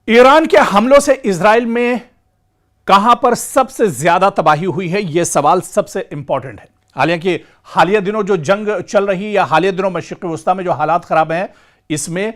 Iran के हमलों से इजराइल में कहां पर सबसे ज्यादा तबाही हुई है, यह सवाल सबसे इंपॉर्टेंट है। हालांकि हालिया दिनों जो जंग चल रही या हालिया दिनों मशरिक़ वस्ता में जो हालात खराब हैं, इसमें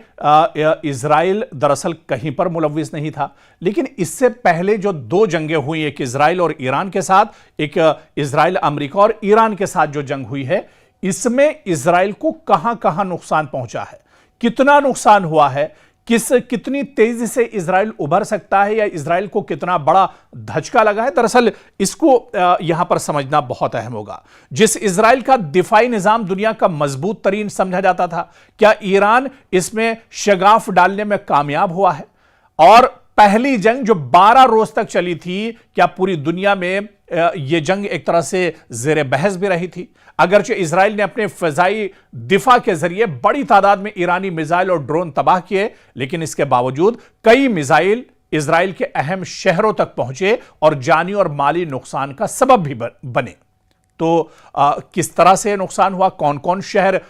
इजराइल दरअसल कहीं पर मुलव्विस नहीं था। लेकिन इससे पहले जो दो जंगें हुई, एक इजराइल और ईरान के साथ, एक इजराइल अमेरिका और ईरान के साथ जो जंग हुई है, इसमें इजराइल को कहां कहां नुकसान पहुंचा है, कितना नुकसान हुआ है, कितनी तेजी से इजराइल उभर सकता है या इजराइल को कितना बड़ा धचका लगा है, दरअसल इसको यहां पर समझना बहुत अहम होगा। जिस इजराइल का दिफाई निजाम दुनिया का मजबूत तरीन समझा जाता था, क्या ईरान इसमें शगाफ डालने में कामयाब हुआ है? और पहली जंग जो 12 रोज तक चली थी, क्या पूरी दुनिया में यह जंग एक तरह से ज़ेरे बहस भी रही थी? अगरचे इजराइल ने अपने फ़िज़ाई दिफा के जरिए बड़ी तादाद में ईरानी मिसाइल और ड्रोन तबाह किए, लेकिन इसके बावजूद कई मिसाइल इजराइल के अहम शहरों तक पहुंचे और जानी और माली नुकसान का सबब भी बने। तो किस तरह से नुकसान हुआ, कौन कौन शहर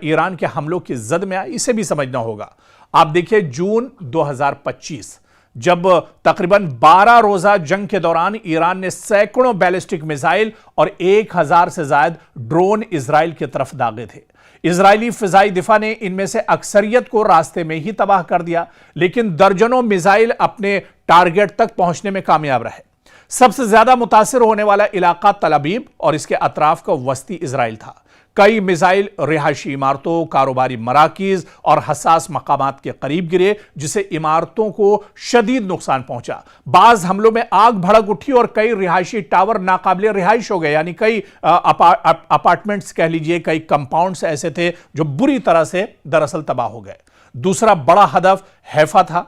ईरान के हमलों की जद में आए, इसे भी समझना होगा। आप देखिए, जून 2025 जब तकरीबन 12 रोजा जंग के दौरान ईरान ने सैकड़ों बैलिस्टिक मिसाइल और 1000 से ज्यादा ड्रोन इजराइल की तरफ दागे थे। इजरायली फिजाई दिफा ने इनमें से अक्सरियत को रास्ते में ही तबाह कर दिया, लेकिन दर्जनों मिसाइल अपने टारगेट तक पहुंचने में कामयाब रहे। सबसे ज्यादा मुतासिर होने वाला इलाका तल अबीब और इसके अतराफ का वस्ती इजराइल था। कई मिसाइल रिहायशी इमारतों, कारोबारी मराकीज और हसास मकामात के करीब गिरे, जिससे इमारतों को शदीद नुकसान पहुंचा। बाज हमलों में आग भड़क उठी और कई रिहायशी टावर नाकाबिले रिहाइश हो गए, यानी कई अपार्टमेंट्स कह लीजिए, कई कंपाउंड्स ऐसे थे जो बुरी तरह से दरअसल तबाह हो गए। दूसरा बड़ा हदफ हैफा था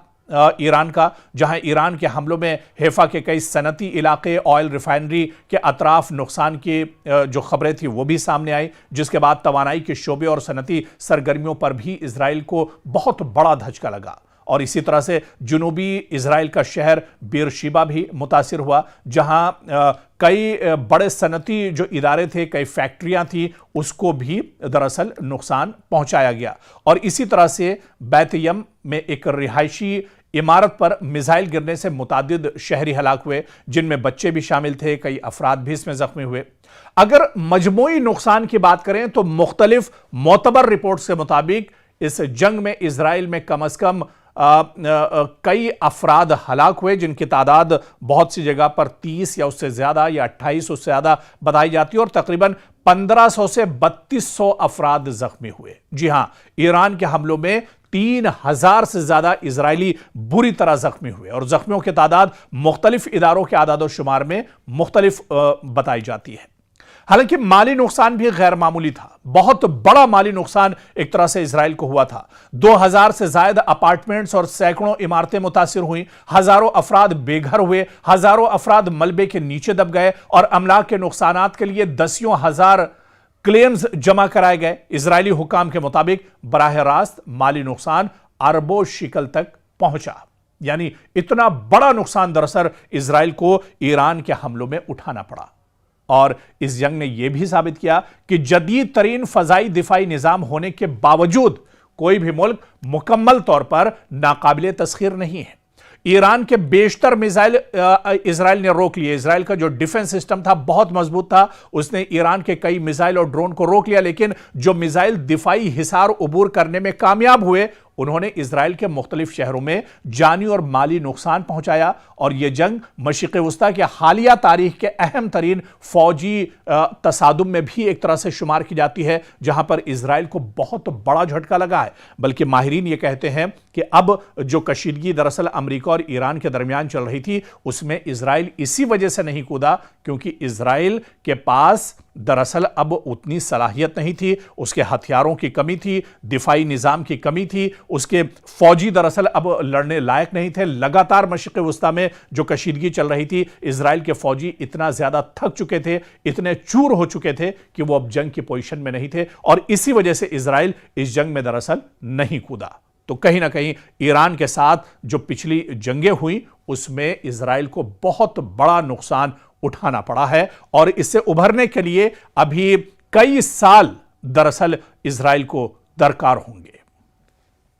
ईरान का, जहां ईरान के हमलों में हैफा के कई सनती इलाके, ऑयल रिफाइनरी के अतराफ नुकसान की जो खबरें थी वो भी सामने आई, जिसके बाद तवानाई के शोबे और सनती सरगर्मियों पर भी इजराइल को बहुत बड़ा धचका लगा। और इसी तरह से जुनूबी इजराइल का शहर बेरशिबा भी मुतासिर हुआ, जहां कई बड़े सनती जो इदारे थे, कई फैक्ट्रियां थी, उसको भी दरअसल नुकसान पहुंचाया गया। और इसी तरह से बैतयम में एक रिहायशी इमारत पर मिसाइल गिरने से मुतादिद शहरी हलाक हुए, जिनमें बच्चे भी शामिल थे, कई अफराद भी इसमें जख्मी हुए। अगर मजमूई नुकसान की बात करें तो मुख्तलिफ मोतबर रिपोर्ट्स के मुताबिक इस जंग में इजराइल में कम अज कम कई अफराद हलाक हुए, जिनकी तादाद बहुत सी जगह पर 30 या उससे ज्यादा या 2800 से ज्यादा बताई जाती है, और तकरीबन 1500 से 3200 अफराद जख्मी हुए। जी हां, ईरान के हमलों में 3000 से ज्यादा इजरायली बुरी तरह जख्मी हुए, और जख्मियों की तादाद मुख्तलिफ इदारों के आदाद शुमार में मुख्तलिफ बताई जाती है। हालांकि माली नुकसान भी गैर मामूली था, बहुत बड़ा माली नुकसान एक तरह से इजराइल को हुआ था। 2000 से ज्यादा अपार्टमेंट्स और सैकड़ों इमारतें मुतासिर हुई, हजारों अफराद बेघर हुए, हजारों अफराद मलबे के नीचे दब गए, और अमलाक के नुकसानात के लिए दसियों हजार क्लेम्स जमा कराए गए। इजरायली हुकाम के मुताबिक बराह रास्त माली नुकसान अरबों शिकल तक पहुंचा, यानी इतना बड़ा नुकसान दरअसल इजराइल को ईरान के हमलों में उठाना पड़ा। और इस जंग ने यह भी साबित किया कि जदीद तरीन फजाई दिफाई निजाम होने के बावजूद कोई भी मुल्क मुकम्मल तौर पर नाकाबिले तस्खीर नहीं है। ईरान के बेशतर मिसाइल इजराइल ने रोक लिए। इजराइल का जो डिफेंस सिस्टम था बहुत मजबूत था, उसने ईरान के कई मिसाइल और ड्रोन को रोक लिया, लेकिन जो मिसाइल दिफाई हिसार उबूर करने में कामयाब हुए, उन्होंने इजराइल के मुख्तलिफ शहरों में जानी और माली नुकसान पहुंचाया। और यह जंग मशरिक़ वस्ता के हालिया तारीख के अहम तरीन फौजी तसादुम में भी एक तरह से शुमार की जाती है, जहां पर इजराइल को बहुत बड़ा झटका लगा है। बल्कि माहिरीन ये कहते हैं कि अब जो कशीदगी दरअसल अमेरिका और ईरान के दरमियान चल रही थी, उसमें इजराइल इसी वजह से नहीं कूदा क्योंकि इजराइल के पास दरअसल अब उतनी सलाहियत नहीं थी, उसके हथियारों की कमी थी, दिफाई निजाम की कमी थी, उसके फौजी दरअसल अब लड़ने लायक नहीं थे। लगातार मशरिक़ वस्ता में जो कशीदगी चल रही थी, इजराइल के फौजी इतना ज्यादा थक चुके थे, इतने चूर हो चुके थे कि वो अब जंग की पोजीशन में नहीं थे, और इसी वजह से इजराइल इस जंग में दरअसल नहीं कूदा। तो कहीं ना कहीं ईरान के साथ जो पिछली जंगें हुई, उसमें इजराइल को बहुत बड़ा नुकसान उठाना पड़ा है, और इससे उभरने के लिए अभी कई साल दरअसल इजराइल को दरकार होंगे।